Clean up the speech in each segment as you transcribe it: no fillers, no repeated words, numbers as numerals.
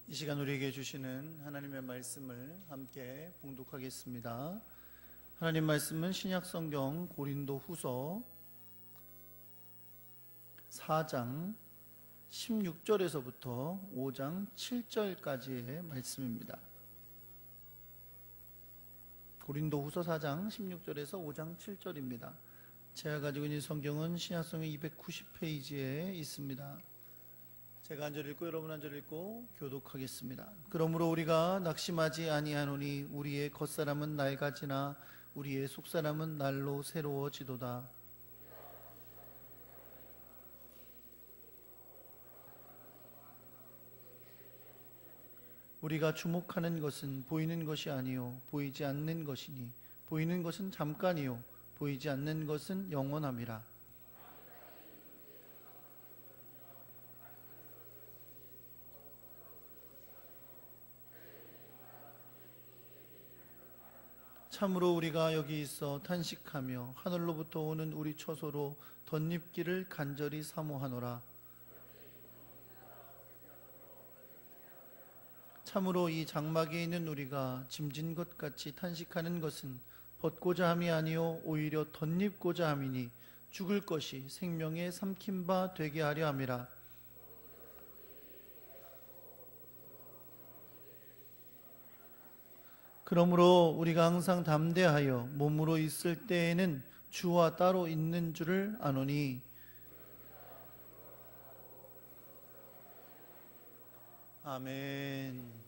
이 시간 우리에게 주시는 하나님의 말씀을 함께 봉독하겠습니다. 하나님 말씀은 신약성경 고린도후서 4장 16절에서부터 5장 7절까지의 말씀입니다. 고린도후서 4장 16절에서 5장 7절입니다. 제가 가지고 있는 성경은 신약성경 290페이지에 있습니다. 제가 한 절 읽고 여러분 한 절 읽고 교독하겠습니다. 그러므로 우리가 낙심하지 아니하노니 우리의 겉사람은 낡아지나 우리의 속사람은 날로 새로워지도다. 우리가 주목하는 것은 보이는 것이 아니요 보이지 않는 것이니 보이는 것은 잠깐이요 보이지 않는 것은 영원함이라. 참으로 우리가 여기 있어 탄식하며 하늘로부터 오는 우리 처소로 덧입기를 간절히 사모하노라. 참으로 이 장막에 있는 우리가 짐진 것 같이 탄식하는 것은 벗고자 함이 아니요 오히려 덧입고자 함이니 죽을 것이 생명의 삼킨 바 되게 하려 함이라. 그러므로 우리가 항상 담대하여 몸으로 있을 때에는 주와 따로 있는 줄을 아노니. 아멘.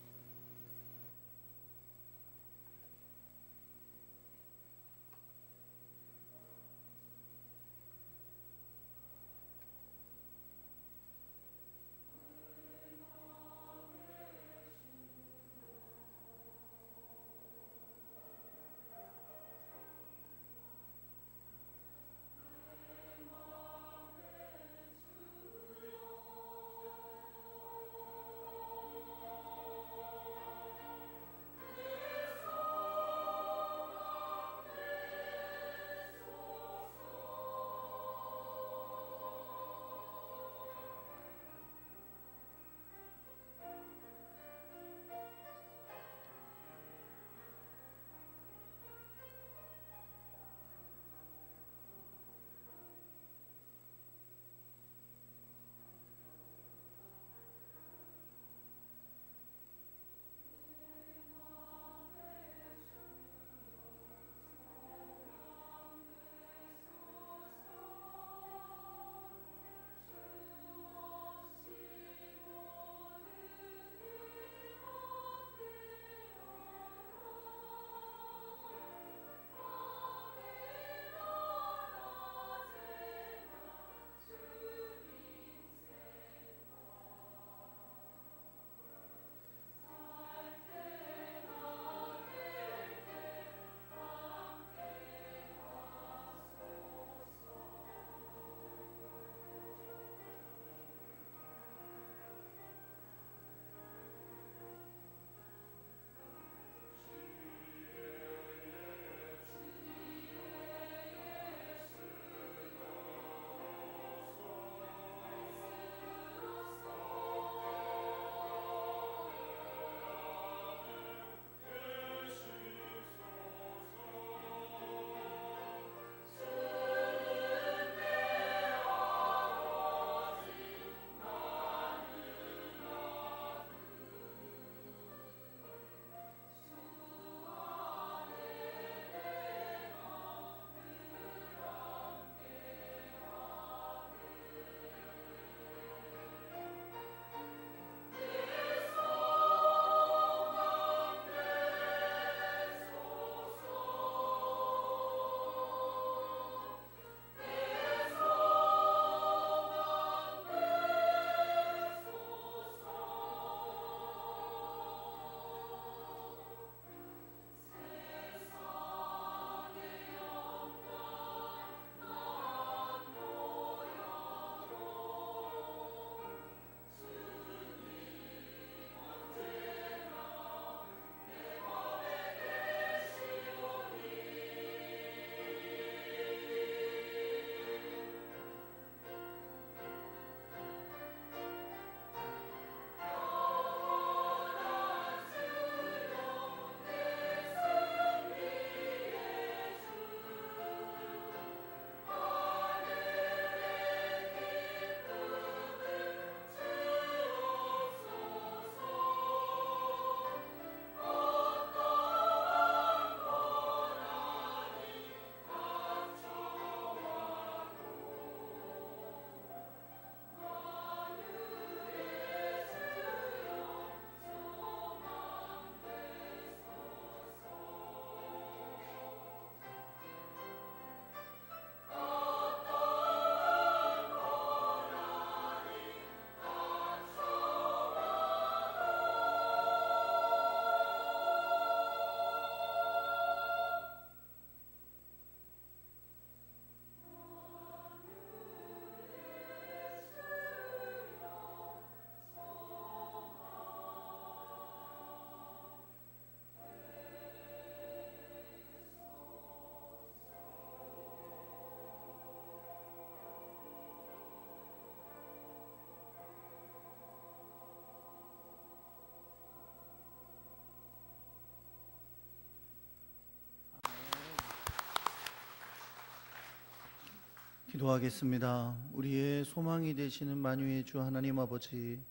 기도하겠습니다. 우리의 소망이 되시는 만유의 주 하나님 아버지,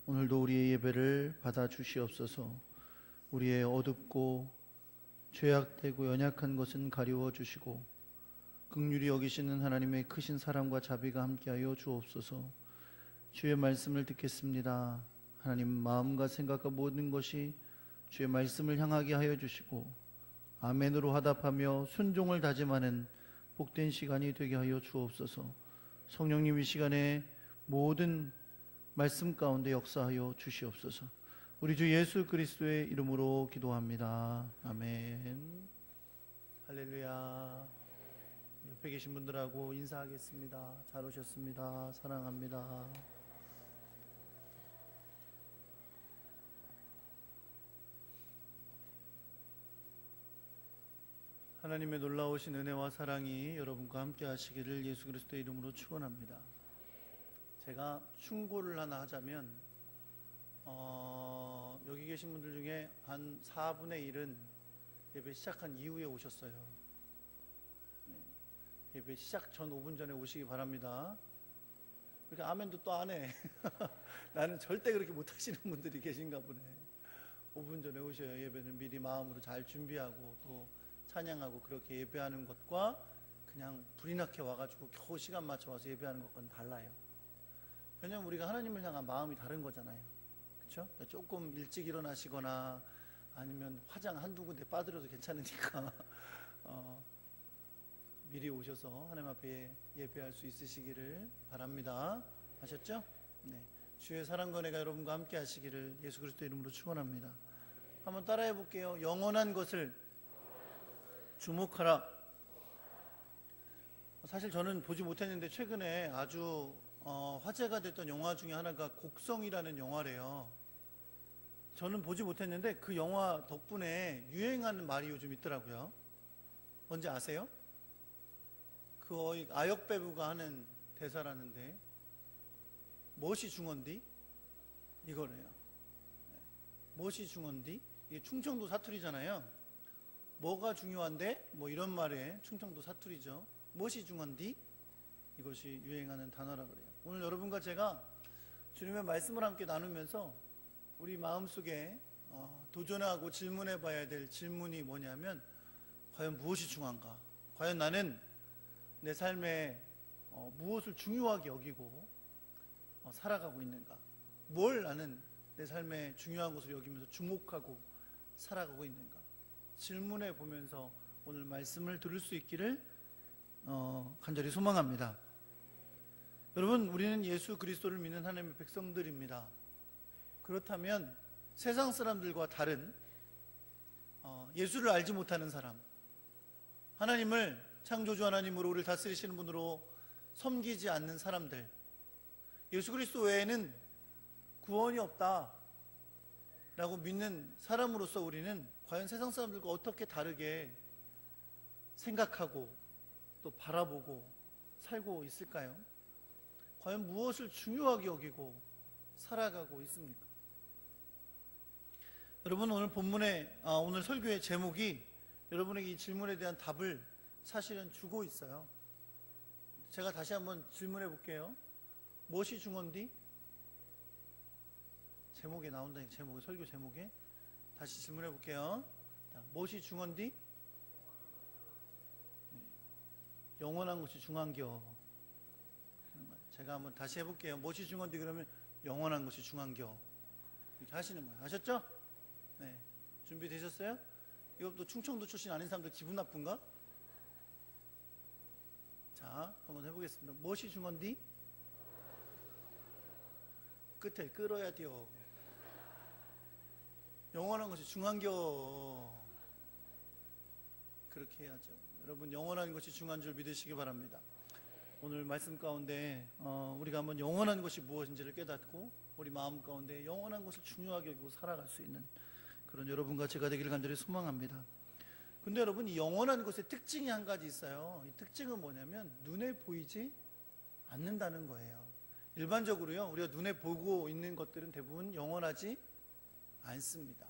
오늘도 우리의 예배를 받아주시옵소서. 우리의 어둡고 죄악되고 연약한 것은 가리워 주시고 긍휼히 여기시는 하나님의 크신 사랑과 자비가 함께하여 주옵소서. 주의 말씀을 듣겠습니다. 하나님, 마음과 생각과 모든 것이 주의 말씀을 향하게 하여 주시고 아멘으로 화답하며 순종을 다짐하는 복된 시간이 되게 하여 주옵소서. 성령님, 이 시간에 모든 말씀 가운데 역사하여 주시옵소서. 우리 주 예수 그리스도의 이름으로 기도합니다. 아멘. 할렐루야. 옆에 계신 분들하고 인사하겠습니다. 잘 오셨습니다. 사랑합니다. 하나님의 놀라우신 은혜와 사랑이 여러분과 함께 하시기를 예수 그리스도의 이름으로 축원합니다. 제가 충고를 하나 하자면 여기 계신 분들 중에 한 4분의 1은 예배 시작한 이후에 오셨어요. 예배 시작 전 5분 전에 오시기 바랍니다. 그렇게 아멘도 또 안 해. 나는 절대 그렇게 못하시는 분들이 계신가 보네. 5분 전에 오셔야 예배는 미리 마음으로 잘 준비하고 또 찬양하고 그렇게 예배하는 것과 그냥 불이 나게 와가지고 겨우 시간 맞춰 와서 예배하는 것과는 달라요. 왜냐하면 우리가 하나님을 향한 마음이 다른 거잖아요. 그렇죠? 조금 일찍 일어나시거나 아니면 화장 한두 군데 빠뜨려도 괜찮으니까 미리 오셔서 하나님 앞에 예배할 수 있으시기를 바랍니다. 아셨죠? 네. 주의 사랑과 은혜가 여러분과 함께 하시기를 예수 그리스도 이름으로 축원합니다. 한번 따라해 볼게요. 영원한 것을 주목하라. 사실 저는 보지 못했는데 최근에 아주 화제가 됐던 영화 중에 하나가 곡성이라는 영화래요. 저는 보지 못했는데 그 영화 덕분에 유행하는 말이 요즘 있더라고요. 뭔지 아세요? 그 아역 배우가 하는 대사라는데 무엇이 중헌디? 이거래요. 무엇이 중헌디? 이게 충청도 사투리잖아요. 뭐가 중요한데? 뭐 이런 말에 충청도 사투리죠. 무엇이 중헌디? 이것이 유행하는 단어라 그래요. 오늘 여러분과 제가 주님의 말씀을 함께 나누면서 우리 마음속에 도전하고 질문해 봐야 될 질문이 뭐냐면 과연 무엇이 중요한가? 과연 나는 내 삶에 무엇을 중요하게 여기고 살아가고 있는가? 뭘 나는 내 삶에 중요한 것을 여기면서 주목하고 살아가고 있는가? 질문해 보면서 오늘 말씀을 들을 수 있기를 간절히 소망합니다. 여러분, 우리는 예수 그리스도를 믿는 하나님의 백성들입니다. 그렇다면 세상 사람들과 다른 예수를 알지 못하는 사람, 하나님을 창조주 하나님으로 우리를 다스리시는 분으로 섬기지 않는 사람들, 예수 그리스도 외에는 구원이 없다 라고 믿는 사람으로서 우리는 과연 세상 사람들과 어떻게 다르게 생각하고 또 바라보고 살고 있을까요? 과연 무엇을 중요하게 여기고 살아가고 있습니까? 여러분, 오늘 본문의 오늘 설교의 제목이 여러분에게 이 질문에 대한 답을 사실은 주고 있어요. 제가 다시 한번 질문해 볼게요. 무엇이 중헌디? 제목에 나온다니까. 제목에, 설교 제목에 다시 질문해 볼게요. 무엇이 중헌디? 영원한 것이 중한겨. 제가 한번 다시 해볼게요. 무엇이 중헌디? 그러면 영원한 것이 중한겨. 이렇게 하시는 거예요. 아셨죠? 네. 준비되셨어요? 이것도 충청도 출신 아닌 사람들 기분 나쁜가? 자, 한번 해보겠습니다. 무엇이 중헌디? 끝에 끌어야 돼요. 영원한 것이 중한겨. 그렇게 해야죠. 여러분, 영원한 것이 중한 줄 믿으시기 바랍니다. 오늘 말씀 가운데 우리가 한번 영원한 것이 무엇인지를 깨닫고 우리 마음 가운데 영원한 것을 중요하게 여기고 살아갈 수 있는 그런 여러분과 제가 되기를 간절히 소망합니다. 근데 여러분, 이 영원한 것의 특징이 한 가지 있어요. 이 특징은 뭐냐면 눈에 보이지 않는다는 거예요. 일반적으로요, 우리가 눈에 보고 있는 것들은 대부분 영원하지 않습니다.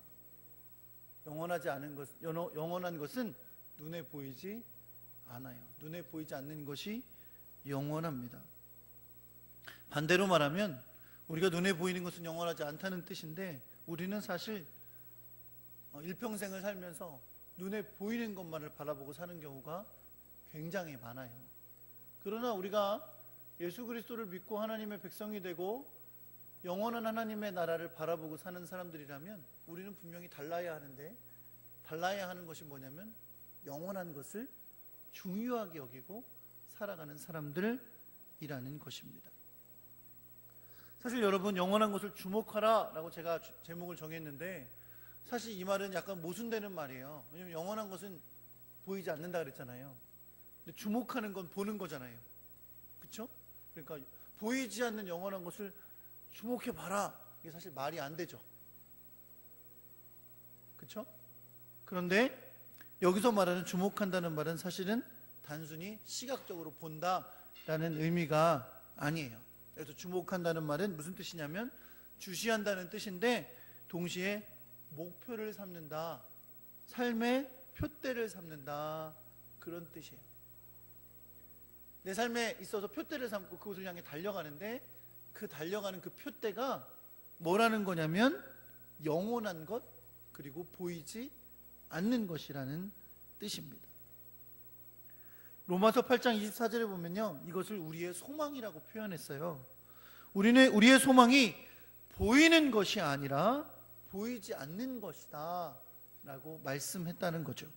영원한 것은 눈에 보이지 않아요. 눈에 보이지 않는 것이 영원합니다. 반대로 말하면 우리가 눈에 보이는 것은 영원하지 않다는 뜻인데, 우리는 사실 일평생을 살면서 눈에 보이는 것만을 바라보고 사는 경우가 굉장히 많아요. 그러나 우리가 예수 그리스도를 믿고 하나님의 백성이 되고 영원한 하나님의 나라를 바라보고 사는 사람들이라면 우리는 분명히 달라야 하는데, 달라야 하는 것이 뭐냐면 영원한 것을 중요하게 여기고 살아가는 사람들이라는 것입니다. 사실 여러분, 영원한 것을 주목하라 라고 제가 제목을 정했는데, 사실 이 말은 약간 모순되는 말이에요. 왜냐하면 영원한 것은 보이지 않는다 그랬잖아요. 근데 주목하는 건 보는 거잖아요. 그렇죠? 그러니까 보이지 않는 영원한 것을 주목해봐라, 이게 사실 말이 안 되죠. 그렇죠? 그런데 여기서 말하는 주목한다는 말은 사실은 단순히 시각적으로 본다라는 의미가 아니에요. 그래서 주목한다는 말은 무슨 뜻이냐면 주시한다는 뜻인데, 동시에 목표를 삼는다, 삶의 표대를 삼는다, 그런 뜻이에요. 내 삶에 있어서 표대를 삼고 그것을 향해 달려가는데, 그 달려가는 그 표대가 뭐라는 거냐면 영원한 것, 그리고 보이지 않는 것이라는 뜻입니다. 로마서 8장 24절에 보면요, 이것을 우리의 소망이라고 표현했어요. 우리의 소망이 보이는 것이 아니라 보이지 않는 것이다 라고 말씀했다는 거죠.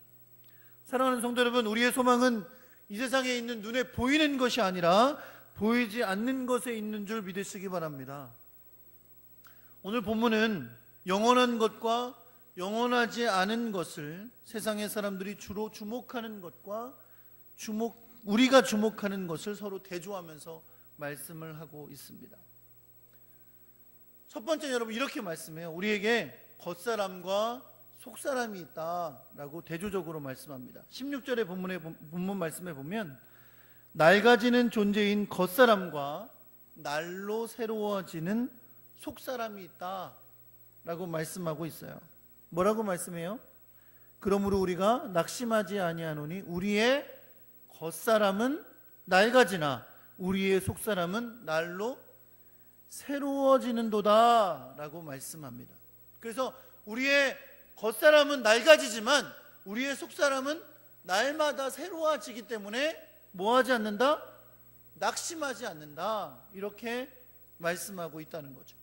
사랑하는 성도 여러분, 우리의 소망은 이 세상에 있는 눈에 보이는 것이 아니라 보이지 않는 것에 있는 줄 믿으시기 바랍니다. 오늘 본문은 영원한 것과 영원하지 않은 것을 세상의 사람들이 주로 주목하는 것과 우리가 주목하는 것을 서로 대조하면서 말씀을 하고 있습니다. 첫 번째, 여러분 이렇게 말씀해요. 우리에게 겉사람과 속사람이 있다라고 대조적으로 말씀합니다. 16절의 본문 말씀에 보면 낡아지는 존재인 겉사람과 날로 새로워지는 속사람이 있다라고 말씀하고 있어요. 뭐라고 말씀해요? 그러므로 우리가 낙심하지 아니하노니 우리의 겉사람은 낡아지나 우리의 속사람은 날로 새로워지는도다 라고 말씀합니다. 그래서 우리의 겉사람은 낡아지지만 우리의 속사람은 날마다 새로워지기 때문에 뭐하지 않는다? 낙심하지 않는다, 이렇게 말씀하고 있다는 거죠.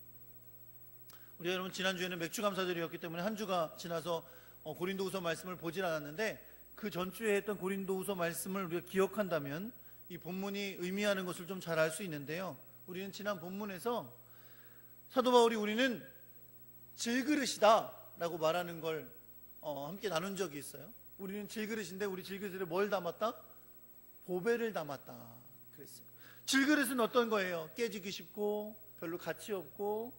우리 여러분, 지난주에는 맥주감사절이었기 때문에 한 주가 지나서 고린도후서 말씀을 보질 않았는데, 그 전주에 했던 고린도후서 말씀을 우리가 기억한다면 이 본문이 의미하는 것을 좀 잘 알 수 있는데요. 우리는 지난 본문에서 사도 바울이 우리는 질그릇이다 라고 말하는 걸 함께 나눈 적이 있어요. 우리는 질그릇인데 우리 질그릇에 뭘 담았다? 보배를 담았다 그랬어요. 질그릇은 어떤 거예요? 깨지기 쉽고 별로 가치 없고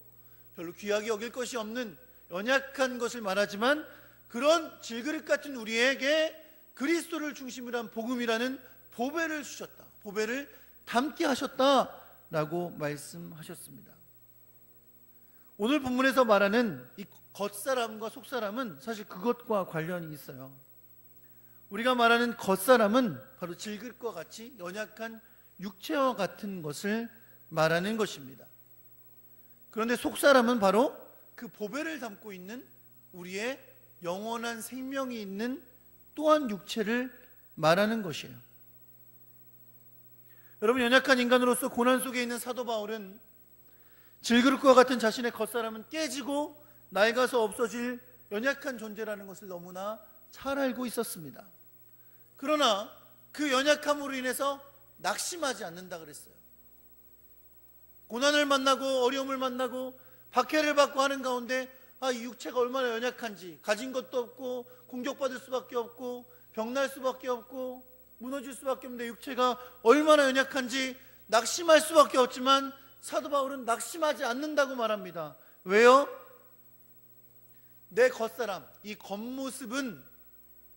별로 귀하게 여길 것이 없는 연약한 것을 말하지만, 그런 질그릇 같은 우리에게 그리스도를 중심으로 한 복음이라는 보배를 주셨다, 보배를 담게 하셨다라고 말씀하셨습니다. 오늘 본문에서 말하는 이 겉사람과 속사람은 사실 그것과 관련이 있어요. 우리가 말하는 겉사람은 바로 질그릇과 같이 연약한 육체와 같은 것을 말하는 것입니다. 그런데 속사람은 바로 그 보배를 담고 있는 우리의 영원한 생명이 있는 또한 육체를 말하는 것이에요. 여러분, 연약한 인간으로서 고난 속에 있는 사도 바울은 질그릇과 같은 자신의 겉사람은 깨지고 낡아서 없어질 연약한 존재라는 것을 너무나 잘 알고 있었습니다. 그러나 그 연약함으로 인해서 낙심하지 않는다 그랬어요. 고난을 만나고 어려움을 만나고 박해를 받고 하는 가운데 이 육체가 얼마나 연약한지, 가진 것도 없고 공격받을 수밖에 없고 병날 수밖에 없고 무너질 수밖에 없는데 육체가 얼마나 연약한지 낙심할 수밖에 없지만, 사도 바울은 낙심하지 않는다고 말합니다. 왜요? 내 겉사람, 이 겉모습은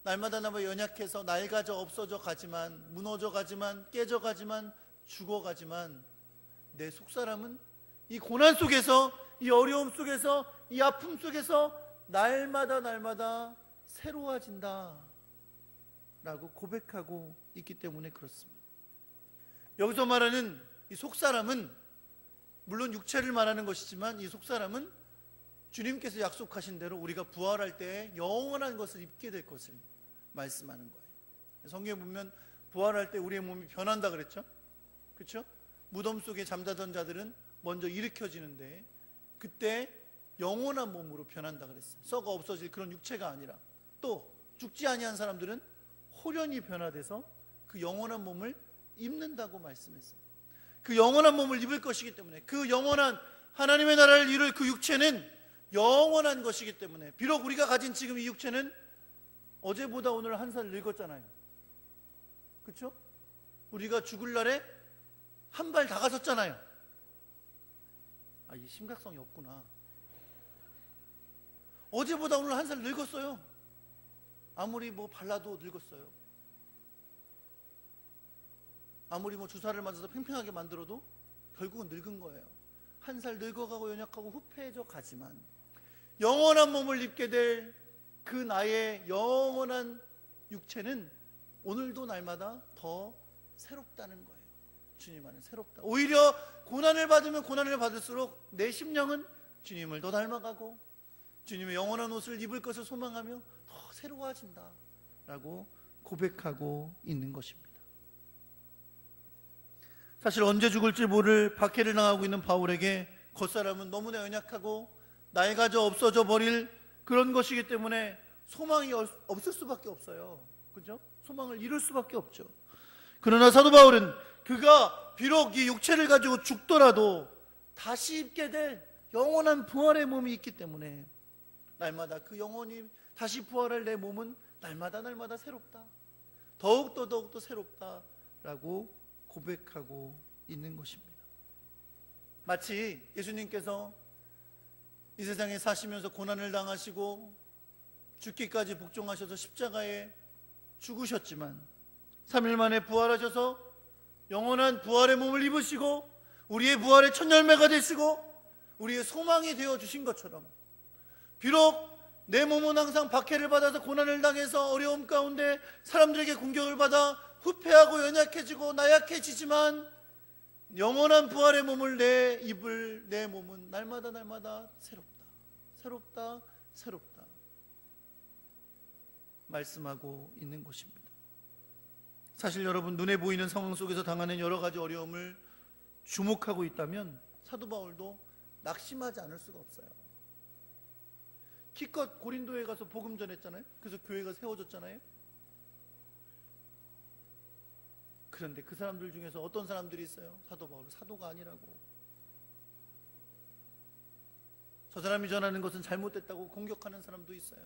날마다 연약해서 낡아져 없어져 가지만, 무너져 가지만, 깨져 가지만, 죽어 가지만, 내 속사람은 이 고난 속에서, 이 어려움 속에서, 이 아픔 속에서 날마다 새로워진다 라고 고백하고 있기 때문에 그렇습니다. 여기서 말하는 이 속사람은 물론 육체를 말하는 것이지만 이 속사람은 주님께서 약속하신 대로 우리가 부활할 때 영원한 것을 입게 될 것을 말씀하는 거예요. 성경에 보면 부활할 때 우리의 몸이 변한다 그랬죠? 그렇죠? 무덤 속에 잠자던 자들은 먼저 일으켜지는데 그때 영원한 몸으로 변한다 그랬어요. 썩어 없어질 그런 육체가 아니라, 또 죽지 아니한 사람들은 호련히 변화돼서 그 영원한 몸을 입는다고 말씀했어요. 그 영원한 몸을 입을 것이기 때문에, 그 영원한 하나님의 나라를 이룰 그 육체는 영원한 것이기 때문에, 비록 우리가 가진 지금 이 육체는 어제보다 오늘 한 살 늙었잖아요. 그렇죠? 우리가 죽을 날에 한 발 다가섰잖아요. 이 심각성이 없구나. 어제보다 오늘 한 살 늙었어요. 아무리 발라도 늙었어요. 아무리 주사를 맞아서 팽팽하게 만들어도 결국은 늙은 거예요. 한 살 늙어가고 연약하고 후패해져 가지만 영원한 몸을 입게 될 그 나의 영원한 육체는 오늘도 날마다 더 새롭다는 거예요. 주님 안에 새롭다. 오히려 고난을 받으면 고난을 받을수록 내 심령은 주님을 더 닮아가고 주님의 영원한 옷을 입을 것을 소망하며 더 새로워진다 라고 고백하고 있는 것입니다. 사실 언제 죽을지 모를 박해를 당하고 있는 바울에게 겉사람은 너무나 연약하고 낡아져 없어져 버릴 그런 것이기 때문에 소망이 없을 수밖에 없어요. 그죠? 소망을 잃을 수밖에 없죠. 그러나 사도 바울은 그가 비록 이 육체를 가지고 죽더라도 다시 입게 될 영원한 부활의 몸이 있기 때문에 날마다 그 영원히 다시 부활할 내 몸은 날마다 새롭다. 더욱더 새롭다라고 고백하고 있는 것입니다. 마치 예수님께서 이 세상에 사시면서 고난을 당하시고 죽기까지 복종하셔서 십자가에 죽으셨지만 3일 만에 부활하셔서 영원한 부활의 몸을 입으시고 우리의 부활의 첫 열매가 되시고 우리의 소망이 되어주신 것처럼, 비록 내 몸은 항상 박해를 받아서 고난을 당해서 어려움 가운데 사람들에게 공격을 받아 후패하고 연약해지고 나약해지지만 영원한 부활의 몸을 입을 내 몸은 날마다 새롭다 말씀하고 있는 것입니다. 사실 여러분, 눈에 보이는 상황 속에서 당하는 여러 가지 어려움을 주목하고 있다면 사도 바울도 낙심하지 않을 수가 없어요. 기껏 고린도에 가서 복음 전했잖아요. 그래서 교회가 세워졌잖아요. 그런데 그 사람들 중에서 어떤 사람들이 있어요? 사도 바울은 사도가 아니라고, 저 사람이 전하는 것은 잘못됐다고 공격하는 사람도 있어요.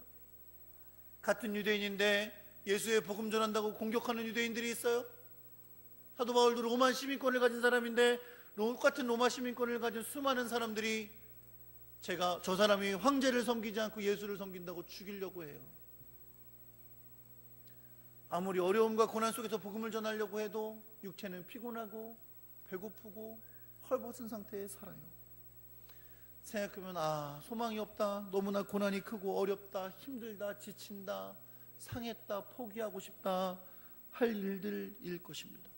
같은 유대인인데 예수의 복음 전한다고 공격하는 유대인들이 있어요. 사도 바울도 로마 시민권을 가진 사람인데 똑같은 로마 시민권을 가진 수많은 사람들이 저 사람이 황제를 섬기지 않고 예수를 섬긴다고 죽이려고 해요. 아무리 어려움과 고난 속에서 복음을 전하려고 해도 육체는 피곤하고 배고프고 헐벗은 상태에 살아요. 생각하면 소망이 없다, 너무나 고난이 크고 어렵다, 힘들다, 지친다, 상했다, 포기하고 싶다 할 일들일 것입니다.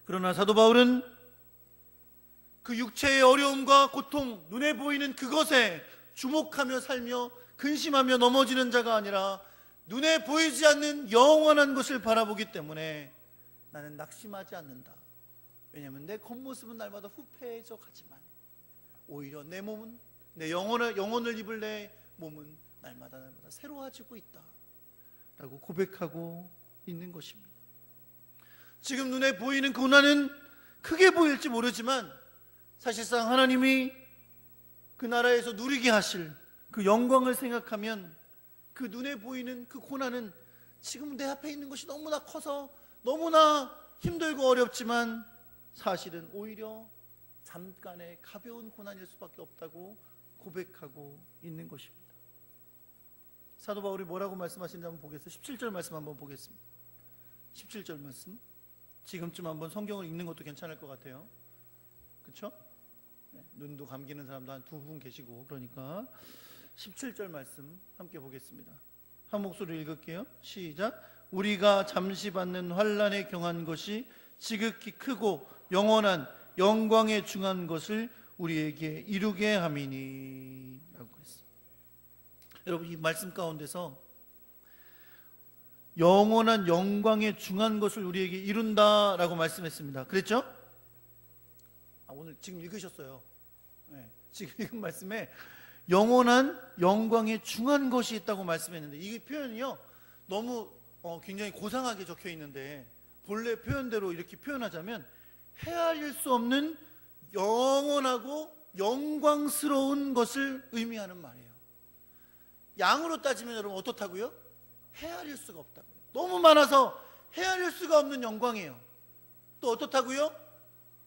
그러나 사도 바울은 그 육체의 어려움과 고통, 눈에 보이는 그것에 주목하며 살며 근심하며 넘어지는 자가 아니라 눈에 보이지 않는 영원한 것을 바라보기 때문에 나는 낙심하지 않는다. 왜냐하면 내 겉모습은 날마다 후패해져 가지만 오히려 내 몸은, 내 영혼을 입을 내 몸은 날마다 새로워지고 있다 라고 고백하고 있는 것입니다. 지금 눈에 보이는 고난은 크게 보일지 모르지만 사실상 하나님이 그 나라에서 누리게 하실 그 영광을 생각하면 그 눈에 보이는 그 고난은 지금 내 앞에 있는 것이 너무나 커서 너무나 힘들고 어렵지만 사실은 오히려 잠깐의 가벼운 고난일 수밖에 없다고 고백하고 있는 것입니다. 사도 바울이 뭐라고 말씀하시는지 한번 보겠습니다. 17절 말씀 한번 보겠습니다. 17절 말씀, 지금쯤 한번 성경을 읽는 것도 괜찮을 것 같아요. 그렇죠? 눈도 감기는 사람도 한 두 분 계시고, 그러니까 17절 말씀 함께 보겠습니다. 한 목소리로 읽을게요. 시작. 우리가 잠시 받는 환난에 경한 것이 지극히 크고 영원한 영광에 중한 것을 우리에게 이루게 함이니 라고 했습니다. 여러분, 이 말씀 가운데서 영원한 영광에 중한 것을 우리에게 이룬다라고 말씀했습니다. 그랬죠? 오늘 지금 읽으셨어요. 네, 지금 읽은 말씀에 영원한 영광에 중한 것이 있다고 말씀했는데, 이 표현이요 너무 굉장히 고상하게 적혀 있는데, 본래 표현대로 이렇게 표현하자면 헤아릴 수 없는 영원하고 영광스러운 것을 의미하는 말이에요. 양으로 따지면 여러분 어떻다고요? 헤아릴 수가 없다고요. 너무 많아서 헤아릴 수가 없는 영광이에요. 또 어떻다고요?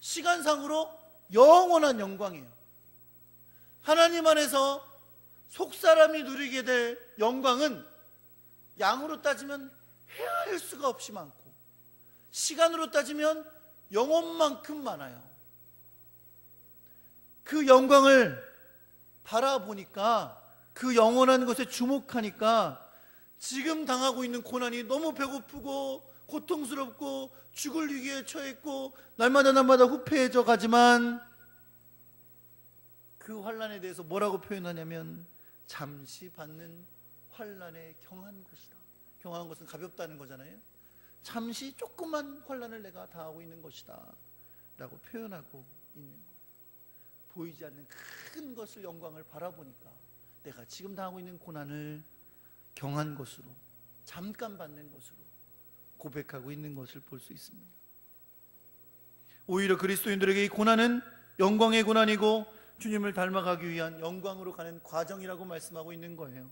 시간상으로 영원한 영광이에요. 하나님 안에서 속사람이 누리게 될 영광은 양으로 따지면 헤아릴 수가 없이 많고, 시간으로 따지면 영원만큼 많아요. 그 영광을 바라보니까, 그 영원한 것에 주목하니까 지금 당하고 있는 고난이 너무 배고프고 고통스럽고 죽을 위기에 처했고 날마다 후패해져 가지만, 그 환난에 대해서 뭐라고 표현하냐면 잠시 받는 환난에 경한 것이다. 경한 것은 가볍다는 거잖아요. 잠시 조그만 환난을 내가 당하고 있는 것이다 라고 표현하고 있는 거예요. 보이지 않는 큰 것을, 영광을 바라보니까 내가 지금 당하고 있는 고난을 경한 것으로, 잠깐 받는 것으로 고백하고 있는 것을 볼 수 있습니다. 오히려 그리스도인들에게 이 고난은 영광의 고난이고 주님을 닮아가기 위한 영광으로 가는 과정이라고 말씀하고 있는 거예요.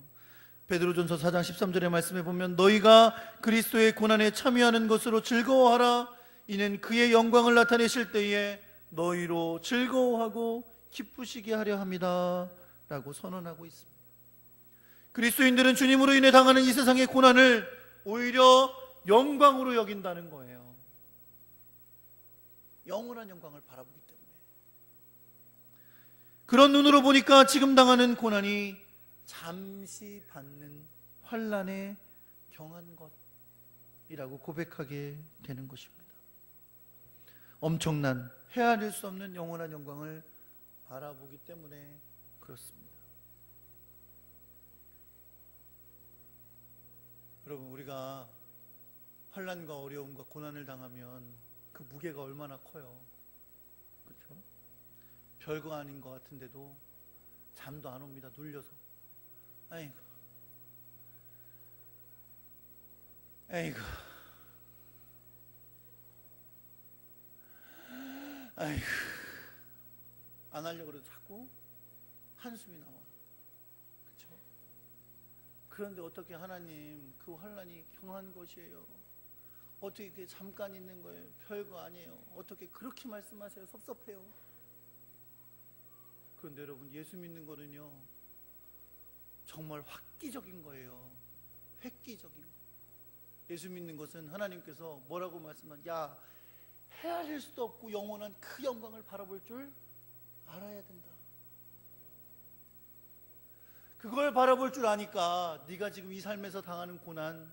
베드로전서 4장 13절의 말씀에 보면 너희가 그리스도의 고난에 참여하는 것으로 즐거워하라. 이는 그의 영광을 나타내실 때에 너희로 즐거워하고 기쁘시게 하려 합니다 라고 선언하고 있습니다. 그리스도인들은 주님으로 인해 당하는 이 세상의 고난을 오히려 영광으로 여긴다는 거예요. 영원한 영광을 바라보기 때문에. 그런 눈으로 보니까 지금 당하는 고난이 잠시 받는 환난에 경한 것이라고 고백하게 되는 것입니다. 엄청난, 헤아릴 수 없는 영원한 영광을 바라보기 때문에 그렇습니다. 여러분, 우리가 환난과 어려움과 고난을 당하면 그 무게가 얼마나 커요. 그렇죠? 별거 아닌 것 같은데도 잠도 안 옵니다. 눌려서. 아이고, 아이고, 아이고, 안 하려고 해도 자꾸 한숨이 나와. 그렇죠? 그런데 어떻게 하나님, 그 환난이 경한 것이에요. 어떻게 그게 잠깐 있는 거예요. 별거 아니에요. 어떻게 그렇게 말씀하세요. 섭섭해요. 그런데 여러분, 예수 믿는 거는요 정말 획기적인 거예요. 획기적인 거. 예수 믿는 것은 하나님께서 뭐라고 말씀한, 야, 헤아릴 수도 없고 영원한 그 영광을 바라볼 줄 알아야 된다. 그걸 바라볼 줄 아니까 네가 지금 이 삶에서 당하는 고난,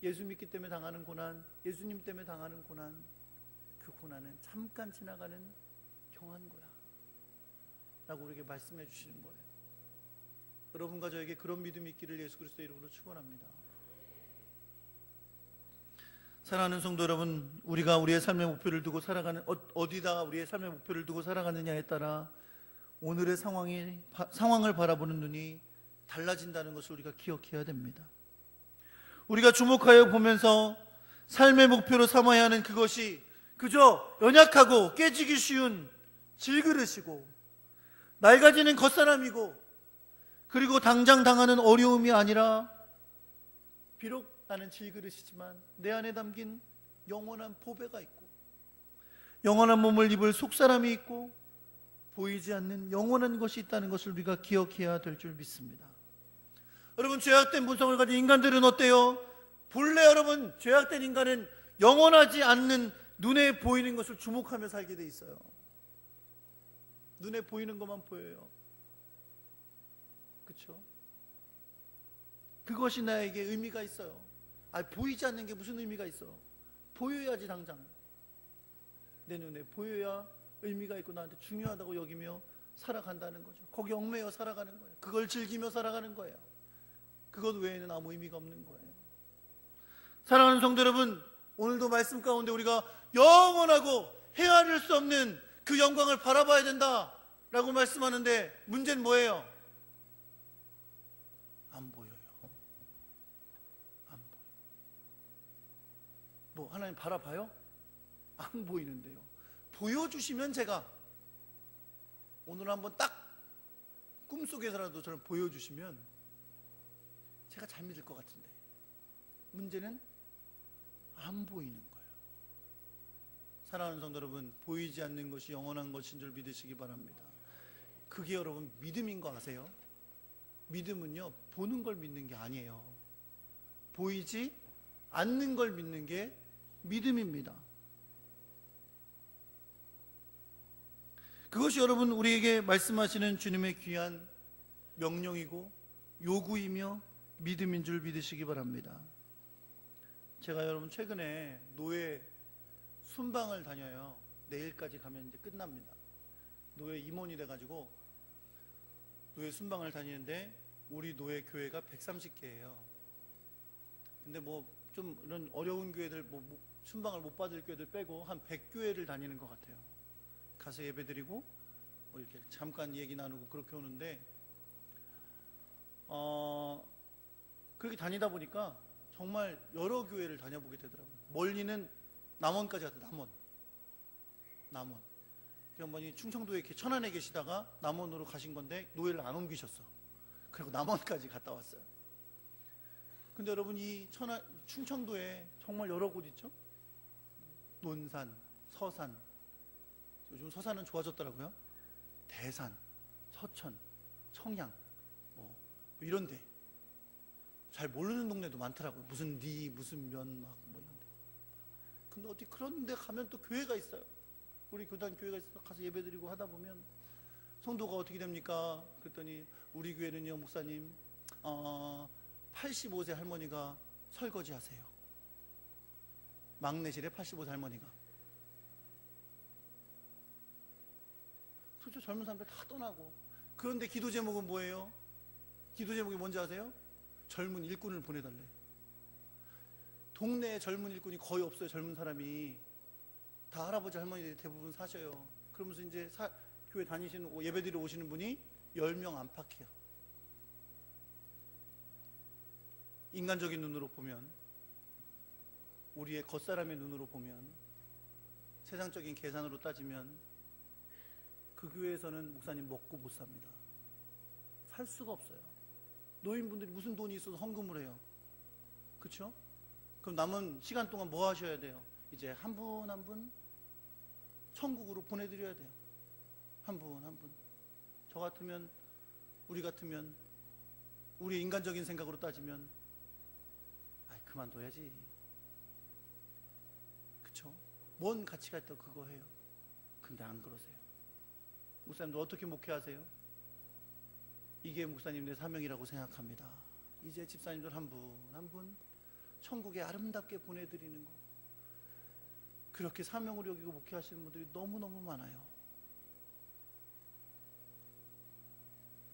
예수 믿기 때문에 당하는 고난, 예수님 때문에 당하는 고난, 그 고난은 잠깐 지나가는 경한 거야 라고 우리에게 말씀해 주시는 거예요. 여러분과 저에게 그런 믿음이 있기를 예수 그리스도의 이름으로 축원합니다. 사랑하는 성도 여러분, 우리가 우리의 삶의 목표를 두고 살아가는, 어디다가 우리의 삶의 목표를 두고 살아가느냐에 따라 오늘의 상황을 바라보는 눈이 달라진다는 것을 우리가 기억해야 됩니다. 우리가 주목하여 보면서 삶의 목표로 삼아야 하는 그것이 그저 연약하고 깨지기 쉬운 질그릇이고 낡아지는 겉사람이고, 그리고 당장 당하는 어려움이 아니라 비록 나는 질그릇이지만 내 안에 담긴 영원한 보배가 있고 영원한 몸을 입을 속사람이 있고 보이지 않는 영원한 것이 있다는 것을 우리가 기억해야 될 줄 믿습니다. 여러분, 죄악된 본성을 가진 인간들은 어때요? 본래 여러분, 죄악된 인간은 영원하지 않는 눈에 보이는 것을 주목하며 살게 돼 있어요. 눈에 보이는 것만 보여요. 그렇죠? 그것이 나에게 의미가 있어요. 보이지 않는 게 무슨 의미가 있어? 보여야지 당장. 내 눈에 보여야 의미가 있고 나한테 중요하다고 여기며 살아간다는 거죠. 거기 얽매여 살아가는 거예요. 그걸 즐기며 살아가는 거예요. 그것 외에는 아무 의미가 없는 거예요. 사랑하는 성도 여러분, 오늘도 말씀 가운데 우리가 영원하고 헤아릴 수 없는 그 영광을 바라봐야 된다라고 말씀하는데, 문제는 뭐예요? 안 보여요. 안 보여. 뭐 하나님 바라봐요? 안 보이는데요. 보여주시면, 제가 오늘 한번 딱 꿈속에서라도 저를 보여주시면 제가 잘 믿을 것 같은데, 문제는 안 보이는 거예요. 사랑하는 성도 여러분, 보이지 않는 것이 영원한 것인 줄 믿으시기 바랍니다. 그게 여러분 믿음인 거 아세요? 믿음은요, 보는 걸 믿는 게 아니에요. 보이지 않는 걸 믿는 게 믿음입니다. 그것이 여러분 우리에게 말씀하시는 주님의 귀한 명령이고 요구이며 믿음인 줄 믿으시기 바랍니다. 제가 여러분 최근에 노예 순방을 다녀요. 내일까지 가면 이제 끝납니다. 노예 임원이 돼가지고 노예 순방을 다니는데, 우리 노예 교회가 130개예요. 근데 뭐 좀 이런 어려운 교회들, 순방을 못 받을 교회들 빼고 한 100교회를 다니는 것 같아요. 가서 예배드리고 뭐 이렇게 잠깐 얘기 나누고 그렇게 오는데, 그렇게 다니다 보니까 정말 여러 교회를 다녀보게 되더라고요. 멀리는 남원까지 갔어요. 남원. 그냥 충청도에 이렇게 천안에 계시다가 남원으로 가신 건데 노예를 안 옮기셨어. 그리고 남원까지 갔다 왔어요. 근데 여러분, 이 충청도에 정말 여러 곳 있죠? 논산, 서산, 요즘 서산은 좋아졌더라고요. 대산, 서천, 청양, 뭐 이런 데. 잘 모르는 동네도 많더라고요. 무슨 무슨 면 뭐 이런 데. 근데 어디 그런 데 가면 또 교회가 있어요. 우리 교단 교회가 있어서 가서 예배드리고 하다 보면 성도가 어떻게 됩니까? 그랬더니 우리 교회는요, 목사님 85세 할머니가 설거지 하세요. 막내실에 85세 할머니가. 솔직히 젊은 사람들 다 떠나고. 그런데 기도 제목은 뭐예요? 기도 제목이 뭔지 아세요? 젊은 일꾼을 보내달래. 동네에 젊은 일꾼이 거의 없어요. 젊은 사람이 다 할아버지 할머니들이 대부분 사셔요. 그러면서 이제 교회 다니시는, 예배드리러 오시는 분이 10명 안팎이야. 인간적인 눈으로 보면, 우리의 겉사람의 눈으로 보면, 세상적인 계산으로 따지면 그 교회에서는 목사님 먹고 못 삽니다. 살 수가 없어요. 노인분들이 무슨 돈이 있어서 헌금을 해요. 그렇죠? 그럼 남은 시간 동안 뭐 하셔야 돼요? 이제 한 분 한 분 천국으로 보내드려야 돼요. 한 분 한 분. 저 같으면, 우리 같으면, 우리의 인간적인 생각으로 따지면 그만둬야지. 그쵸? 뭔 가치가 있다고 그거 해요. 근데 안 그러세요. 목사님들 어떻게 목회하세요? 이게 목사님들의 사명이라고 생각합니다. 이제 집사님들 한 분 한 분 천국에 아름답게 보내드리는 것, 그렇게 사명으로 여기고 목회하시는 분들이 너무너무 많아요.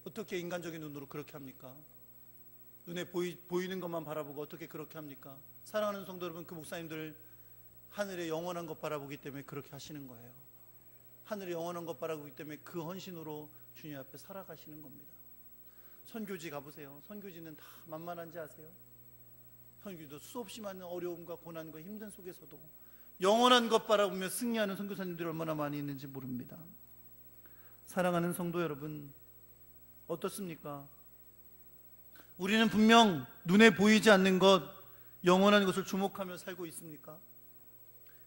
어떻게 인간적인 눈으로 그렇게 합니까? 눈에 보이는 것만 바라보고 어떻게 그렇게 합니까? 사랑하는 성도 여러분, 그 목사님들 하늘의 영원한 것 바라보기 때문에 그렇게 하시는 거예요. 하늘의 영원한 것 바라보기 때문에 그 헌신으로 주님 앞에 살아가시는 겁니다. 선교지 가보세요. 선교지는 다 만만한지 아세요? 선교지도 수없이 많은 어려움과 고난과 힘든 속에서도 영원한 것 바라보며 승리하는 선교사님들이 얼마나 많이 있는지 모릅니다. 사랑하는 성도 여러분, 어떻습니까? 우리는 분명 눈에 보이지 않는 것, 영원한 것을 주목하며 살고 있습니까?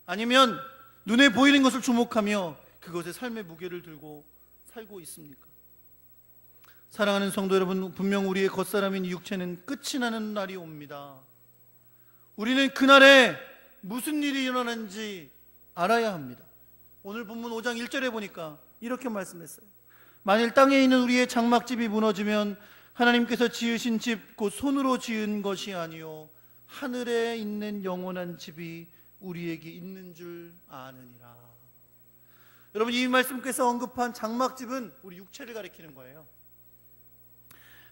아니면 눈에 보이는 것을 주목하며 그것에 삶의 무게를 들고 살고 있습니까? 사랑하는 성도 여러분, 분명 우리의 겉사람인 육체는 끝이 나는 날이 옵니다. 우리는 그날에 무슨 일이 일어나는지 알아야 합니다. 오늘 본문 5장 1절에 보니까 이렇게 말씀했어요. 만일 땅에 있는 우리의 장막집이 무너지면 하나님께서 지으신 집 곧 손으로 지은 것이 아니요 하늘에 있는 영원한 집이 우리에게 있는 줄 아느니라. 여러분, 이 말씀께서 언급한 장막집은 우리 육체를 가리키는 거예요.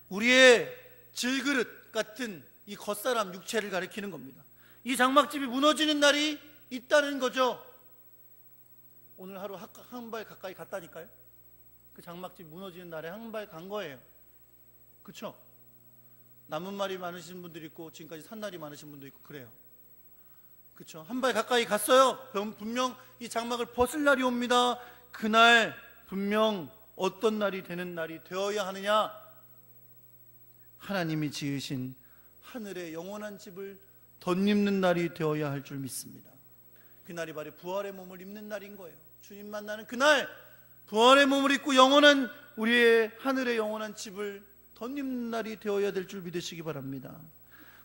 우리의 질그릇 같은 이 겉사람 육체를 가리키는 겁니다. 이 장막집이 무너지는 날이 있다는 거죠. 오늘 하루 한 발 가까이 갔다니까요. 그 장막집 무너지는 날에 한 발 간 거예요. 그렇죠? 남은 말이 많으신 분들이 있고 지금까지 산 날이 많으신 분도 있고 그래요. 그렇죠? 한 발 가까이 갔어요. 분명 이 장막을 벗을 날이 옵니다. 그날 분명 어떤 날이 되는 날이 되어야 하느냐? 하나님이 지으신 하늘의 영원한 집을 덧입는 날이 되어야 할 줄 믿습니다. 그날이 바로 부활의 몸을 입는 날인 거예요. 주님 만나는 그날 부활의 몸을 입고 영원한 우리의 하늘의 영원한 집을 덧입는 날이 되어야 될 줄 믿으시기 바랍니다.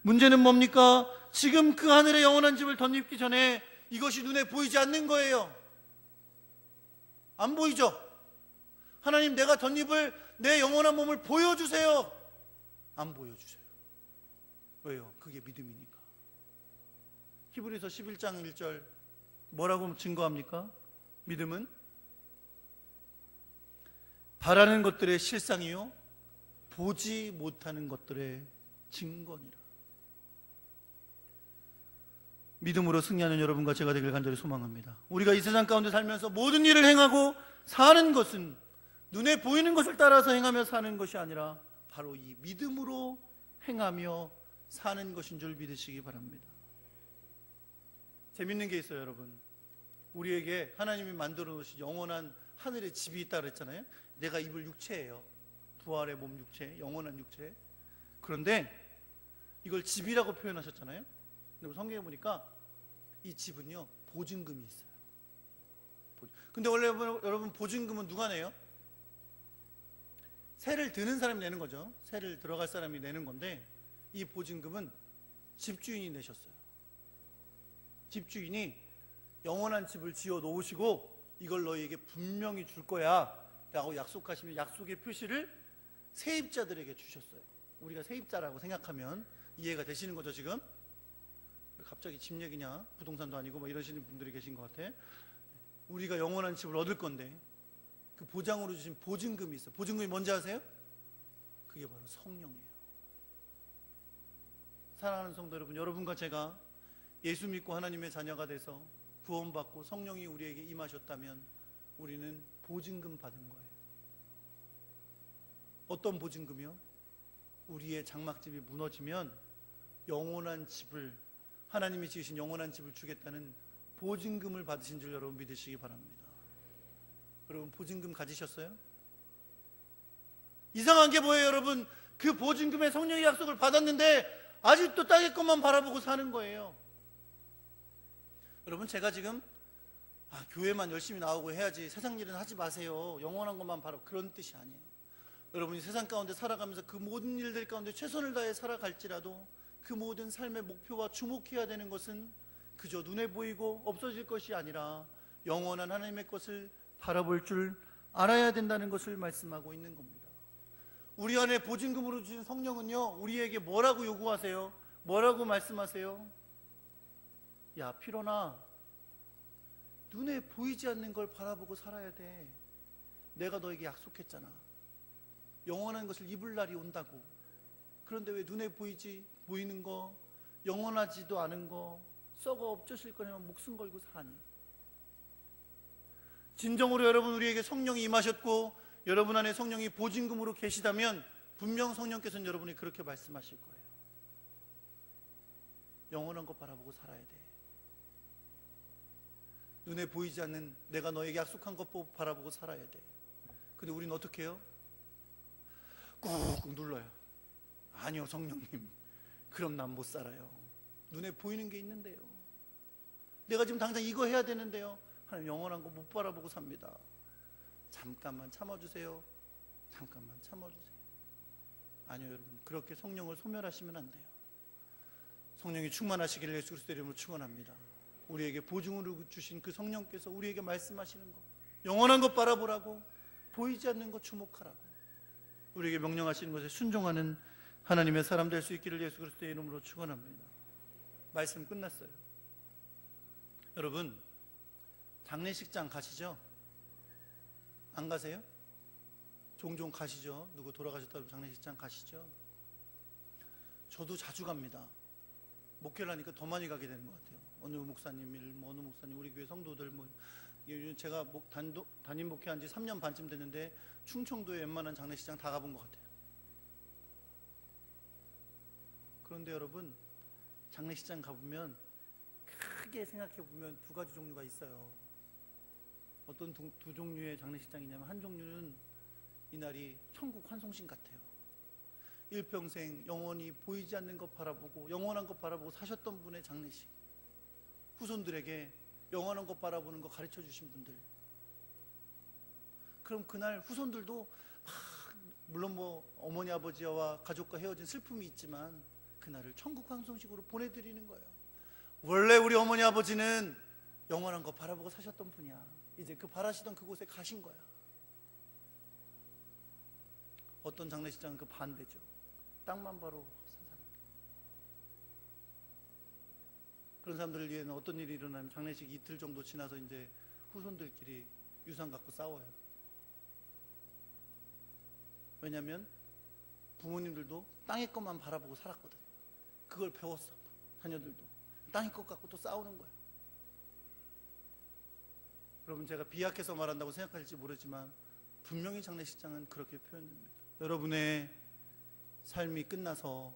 문제는 뭡니까? 지금 그 하늘의 영원한 집을 덧입기 전에 이것이 눈에 보이지 않는 거예요. 안 보이죠? 하나님, 내가 덧입을 내 영원한 몸을 보여주세요. 안 보여주세요. 왜요? 그게 믿음이니까. 히브리서 11장 1절 뭐라고 증거합니까? 믿음은 바라는 것들의 실상이요 보지 못하는 것들의 증거니라. 믿음으로 승리하는 여러분과 제가 되길 간절히 소망합니다. 우리가 이 세상 가운데 살면서 모든 일을 행하고 사는 것은 눈에 보이는 것을 따라서 행하며 사는 것이 아니라 바로 이 믿음으로 행하며 사는 것인 줄 믿으시기 바랍니다. 재밌는 게 있어요, 여러분. 우리에게 하나님이 만들어 놓으신 영원한 하늘의 집이 있다 그랬잖아요. 내가 입을 육체예요. 부활의 몸 육체, 영원한 육체. 그런데 이걸 집이라고 표현하셨잖아요. 근데 성경에 보니까 이 집은요 보증금이 있어요. 근데 원래 여러분 보증금은 누가 내요? 세를 드는 사람이 내는 거죠. 세를 들어갈 사람이 내는 건데 이 보증금은 집주인이 내셨어요. 집주인이 영원한 집을 지어 놓으시고 이걸 너희에게 분명히 줄 거야 라고 약속하시면 약속의 표시를 세입자들에게 주셨어요. 우리가 세입자라고 생각하면 이해가 되시는 거죠. 지금 갑자기 집 얘기냐, 부동산도 아니고 뭐 이러시는 분들이 계신 것 같아. 우리가 영원한 집을 얻을 건데 그 보장으로 주신 보증금이 있어요. 보증금이 뭔지 아세요? 그게 바로 성령이에요. 사랑하는 성도 여러분, 여러분과 제가 예수 믿고 하나님의 자녀가 돼서 구원받고 성령이 우리에게 임하셨다면 우리는 보증금 받은 거예요. 어떤 보증금이요? 우리의 장막집이 무너지면 영원한 집을, 하나님이 지으신 영원한 집을 주겠다는 보증금을 받으신 줄 여러분 믿으시기 바랍니다. 여러분 보증금 가지셨어요? 이상한 게 뭐예요, 여러분? 그 보증금의 성령의 약속을 받았는데 아직도 땅의 것만 바라보고 사는 거예요. 여러분, 제가 지금 교회만 열심히 나오고 해야지 세상 일은 하지 마세요, 영원한 것만 바라보, 그런 뜻이 아니에요. 여러분이 세상 가운데 살아가면서 그 모든 일들 가운데 최선을 다해 살아갈지라도 그 모든 삶의 목표와 주목해야 되는 것은 그저 눈에 보이고 없어질 것이 아니라 영원한 하나님의 것을 바라볼 줄 알아야 된다는 것을 말씀하고 있는 겁니다. 우리 안에 보증금으로 주신 성령은요 우리에게 뭐라고 요구하세요? 뭐라고 말씀하세요? 야 피로나, 눈에 보이지 않는 걸 바라보고 살아야 돼. 내가 너에게 약속했잖아. 영원한 것을 입을 날이 온다고. 그런데 왜 눈에 보이는 거, 영원하지도 않은 거, 썩어 엎젖을 거냐면 목숨 걸고 사니? 진정으로 여러분 우리에게 성령이 임하셨고 여러분 안에 성령이 보증금으로 계시다면 분명 성령께서는 여러분이 그렇게 말씀하실 거예요. 영원한 것 바라보고 살아야 돼. 눈에 보이지 않는 내가 너에게 약속한 것 바라보고 살아야 돼. 근데 우리는 어떻게 해요? 꾹꾹 눌러요. 아니요 성령님, 그럼 난 못 살아요. 눈에 보이는 게 있는데요. 내가 지금 당장 이거 해야 되는데요. 하나님 영원한 거 못 바라보고 삽니다. 잠깐만 참아주세요. 잠깐만 참아주세요. 아니요 여러분, 그렇게 성령을 소멸하시면 안 돼요. 성령이 충만하시기를 예수 그리스도의 이름으로 축원합니다. 우리에게 보증으로 주신 그 성령께서 우리에게 말씀하시는 것, 영원한 것 바라보라고, 보이지 않는 것 주목하라고, 우리에게 명령하시는 것에 순종하는 하나님의 사람 될 수 있기를 예수 그리스도의 이름으로 축원합니다. 말씀 끝났어요. 여러분 장례식장 가시죠? 안 가세요? 종종 가시죠? 누구 돌아가셨다면 장례식장 가시죠? 저도 자주 갑니다. 목회를 하니까 더 많이 가게 되는 것 같아요. 어느 목사님 일, 어느 목사님, 우리 교회 성도들 제가 담임 목회한 지 3년 반쯤 됐는데 충청도에 웬만한 장례식장 다 가본 것 같아요. 그런데 여러분, 장례식장 가보면 크게 생각해 보면 두 가지 종류가 있어요. 어떤 두 종류의 장례식장이냐면, 한 종류는 이날이 천국 환송신 같아요. 일평생 영원히 보이지 않는 것 바라보고 영원한 것 바라보고 사셨던 분의 장례식, 후손들에게 영원한 것 바라보는 거 가르쳐 주신 분들. 그럼 그날 후손들도 물론 어머니 아버지와 가족과 헤어진 슬픔이 있지만 그날을 천국 환송식으로 보내드리는 거예요. 원래 우리 어머니 아버지는 영원한 것 바라보고 사셨던 분이야. 이제 그 바라시던 그곳에 가신 거야. 어떤 장례식장은 그 반대죠. 땅만 바로 산 사람. 그런 사람들을 위해는 어떤 일이 일어나면 장례식 이틀 정도 지나서 이제 후손들끼리 유산 갖고 싸워요. 왜냐하면 부모님들도 땅의 것만 바라보고 살았거든. 그걸 배웠어. 자녀들도 땅의 것 갖고 또 싸우는 거야. 여러분, 제가 비약해서 말한다고 생각할지 모르지만 분명히 장례식장은 그렇게 표현됩니다. 여러분의 삶이 끝나서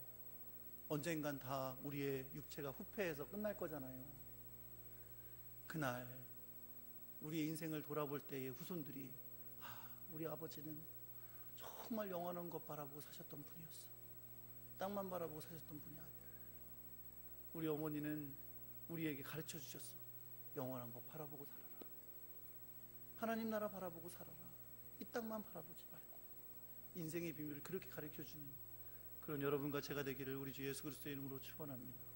언젠간 다 우리의 육체가 후패해서 끝날 거잖아요. 그날 우리의 인생을 돌아볼 때의 후손들이 우리 아버지는 정말 영원한 것 바라보고 사셨던 분이었어. 땅만 바라보고 사셨던 분이 아니라 우리 어머니는 우리에게 가르쳐 주셨어. 영원한 것 바라보고 살아라. 하나님 나라 바라보고 살아라. 이 땅만 바라보지 말고. 인생의 비밀을 그렇게 가르쳐 주는 그런 여러분과 제가 되기를 우리 주 예수 그리스도의 이름으로 축원합니다.